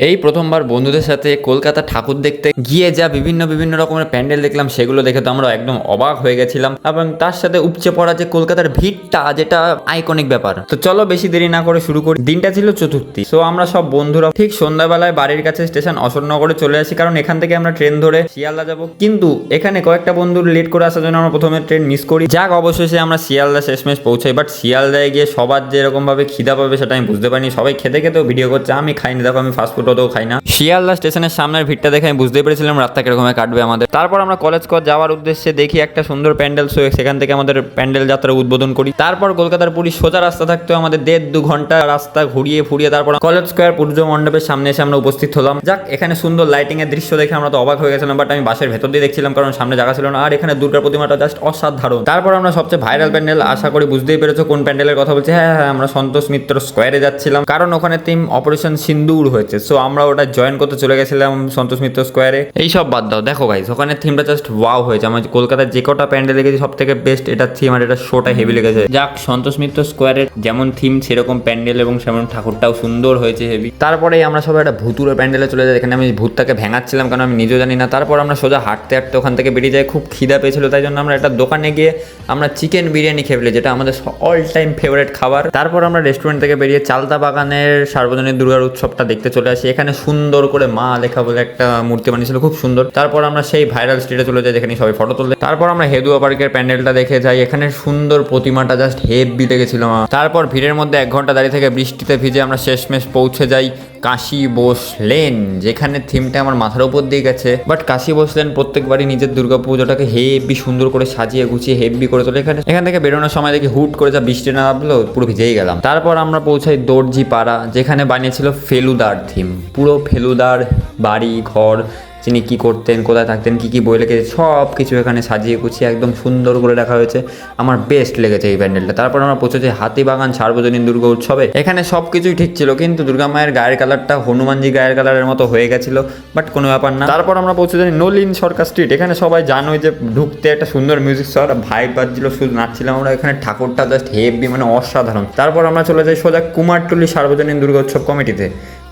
এই প্রথমবার বন্ধুদের সাথে কলকাতা ঠাকুর দেখতে গিয়ে যা বিভিন্ন বিভিন্ন রকমের প্যান্ডেল দেখলাম, সেগুলো দেখে তো আমরা একদম অবাক হয়ে গেছিলাম। এবং তার সাথে উপচে পড়া যে কলকাতার ভিড়টা, যেটা আইকনিক ব্যাপার। তো চলো বেশি দেরি না করে শুরু করি। দিনটা ছিল চতুর্থী। সো আমরা সব বন্ধুরা ঠিক সন্ধ্যাবেলায় বাড়ির কাছে স্টেশন অশোকনগরে চলে আসি, কারণ এখান থেকে আমরা ট্রেন ধরে শিয়ালদা যাব। কিন্তু এখানে কয়েকটা বন্ধুর লেট করে আসার জন্য আমরা প্রথমে ট্রেন মিস করি। যাক, অবশেষে আমরা শিয়ালদা শেষমেশ পৌঁছাই। বাট শিয়ালদায় গিয়ে সবার যে এরকম ভাবে খিদা পাবে সেটা আমি বুঝতে পারিনি। সবাই খেতে খেতেও ভিডিও করছে, আমি খাইনি। দেখো, আমি ফাস্টফুড অতও খাই না। শিয়ালদা স্টেশনের সামনের ভিড়টা দেখে আমি বুঝতে পেরেছিলাম রাতটা কিরকম কাটবে আমাদের। তারপর আমরা কলেজ যাওয়ার উদ্দেশ্যে দেখি একটা সুন্দর প্যান্ডেল শো, সেখান থেকে আমাদের প্যান্ডেল যাত্রা উদ্বোধন করি। তারপর কলকাতার পুরী সোজা রাস্তা থাকতেও আমাদের 1.5-2 ঘন্টা রাস্তা ঘুরিয়ে ফুরিয়ে তারপর কলেজ স্কোয়ার পুজো মণ্ডপের সামনে এসে আমরা উপস্থিত হলাম। যাক, এখানে সুন্দর লাইটিং এর দৃশ্য দেখে আমরা তো অবাক হয়ে গেছিলাম। বাট আমি বাসের ভেতর দিয়ে দেখছিলাম, কারণ সামনে জায়গা ছিল না। আর এখানে দুর্গা প্রতিমাটা জাস্ট অসাধারণ। তারপর আমরা সবচেয়ে ভাইরাল প্যান্ডেল, আশা করি বুঝতেই পেরেছো কোন প্যান্ডেলের কথা বলছি। হ্যাঁ, আমরা সন্তোষ মিত্র স্কোয়ারে যাচ্ছিলাম, কারণ ওখানে থিম অপারেশন সিন্দুর হয়েছে। সো আমরা ওটা জয়েন করতে চলে গেছিলাম সন্তোষ মিত্র স্কোয়ারে। এইসব বাদ দাও, দেখো গাইস, ওখানে থিমটা জাস্ট ওয়াও হয়েছে। আমার কলকাতার যে কটা প্যান্ডেল দেখেছি সব থেকে বেস্ট এটা থিম, আর এটা শোটা হেভি লেগেছে। যাক, সন্তোষ মিত্র স্কোয়ারের যেমন থিম সেরকম প্যান্ডেল এবং সেমন ঠাকুরটাও সুন্দর হয়েছে হেভি। তারপরে আমরা সবাই একটা ভুতুরে প্যান্ডেলে চলে যাই, এখানে আমি ভূতটাকে ভেঙাচ্ছিলাম, কারণ আমি নিজেও জানি না। তারপর আমরা সোজা হাঁটতে হাঁটতে ওখান থেকে বেরিয়ে যাই। খুব খিদা পেয়েছিল, তাই জন্য আমরা একটা দোকানে গিয়ে আমরা চিকেন বিরিয়ানি খেয়ে ফেলি, যেটা আমাদের অল টাইম ফেভারিট খাবার। তারপর আমরা রেস্টুরেন্ট থেকে বেরিয়ে চালতা বাগানের সার্বজনীন দুর্গার উৎসবটা দেখতে চলে আসি। এখানে সুন্দর করে মা লেখা বলে একটা মূর্তি বানিয়েছিল, খুব সুন্দর। তারপর আমরা সেই ভাইরাল স্ট্রিটে চলে যাই, যেখানে সবাই ফটো তুলতে। তারপর আমরা হেদুয়া পার্কের প্যান্ডেলটা দেখে যাই। এখানে সুন্দর প্রতিমাটা জাস্ট হেভি লেগেছিল। তারপর ভিড়ের মধ্যে 1 ঘন্টা দাঁড়িয়ে থেকে বৃষ্টিতে ভিজে আমরা শেষমেশ পৌঁছে যাই কাশী বোস লেন, যেখানে থিমটা আমার মাথার উপর দিয়ে গেছে। বাট কাশী বোস লেন প্রত্যেকবারই নিজের দুর্গাপুজোটাকে হেভি সুন্দর করে সাজিয়ে গুছিয়ে হেভি করে তোলে। এখান থেকে বেরোনোর সময় দেখি হুট করে যা বৃষ্টি না নামলো, পুরো ভিজেই গেলাম। তারপর আমরা পৌঁছাই দর্জি পাড়া, যেখানে বানিয়েছিল ফেলুদার থিম। পুরো ফেলুদার বাড়ি ঘর, তিনি কী করতেন, কোথায় থাকতেন, কী কী বই লিখেছে, সব কিছু এখানে সাজিয়ে গুছিয়ে একদম সুন্দর করে রাখা হয়েছে। আমার বেস্ট লেগেছে এই প্যান্ডেলটা। তারপর আমরা পৌঁছেছি হাতিবাগান সার্বজনীন দুর্গা উৎসবে। এখানে সব কিছুই ঠিক ছিল, কিন্তু দুর্গা মায়ের গায়ের কালারটা হনুমানজি গায়ের কালারের মতো হয়ে গেছিলো। বাট কোনো ব্যাপার না। তারপর আমরা পৌঁছে যাই নলিন সরকার স্ট্রিট। এখানে সবাই জানোই যে ঢুকতে একটা সুন্দর মিউজিক শো, ভাইব বাজছিল, শুধু নাচছিলাম আমরা। এখানে ঠাকুরটা জাস্ট হেভি, মানে অসাধারণ। তারপর আমরা চলে যাই সোজা কুমারটুলি সার্বজনীন দুর্গা উৎসব কমিটিতে,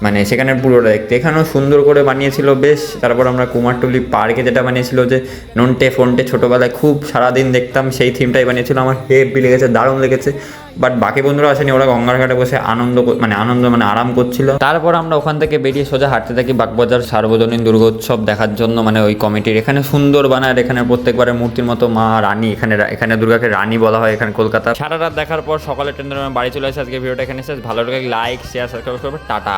মানে সেখানে পুরোটা দেখতে। এখানেও সুন্দর করে বানিয়েছিল বেশ। তারপর আমরা কুমারটুলি পার্কে যেটা বানিয়েছিল, যে নন্টে ফন্টে ছোটোবেলায় খুব সারাদিন দেখতাম, সেই থিমটাই বানিয়েছিল। আমার হেভি লেগেছে, দারুণ লেগেছে। বাট বাকি বন্ধুরা আসেনি, ওরা গঙ্গার ঘাটে বসে আনন্দ মানে আরাম করছিল। তারপর আমরা ওখান থেকে বেরিয়ে সোজা হাঁটতে থাকি বাগবাজার সার্বজনীন দুর্গোৎসব দেখার জন্য, মানে ওই কমিটির। এখানে সুন্দর বানায়, এখানে প্রত্যেকবারের মূর্তির মতো মা রানী, এখানে দুর্গাকে রানী বলা হয় এখানে কলকাতা। সারা রাত দেখার পর সকালে ট্রেন ধরে বাড়ি চলে আসে। আজকে ভিডিওটা এখানে শেষ। ভালো লাগে লাইক শেয়ার সাবস্ক্রাইব করবে। টাটা।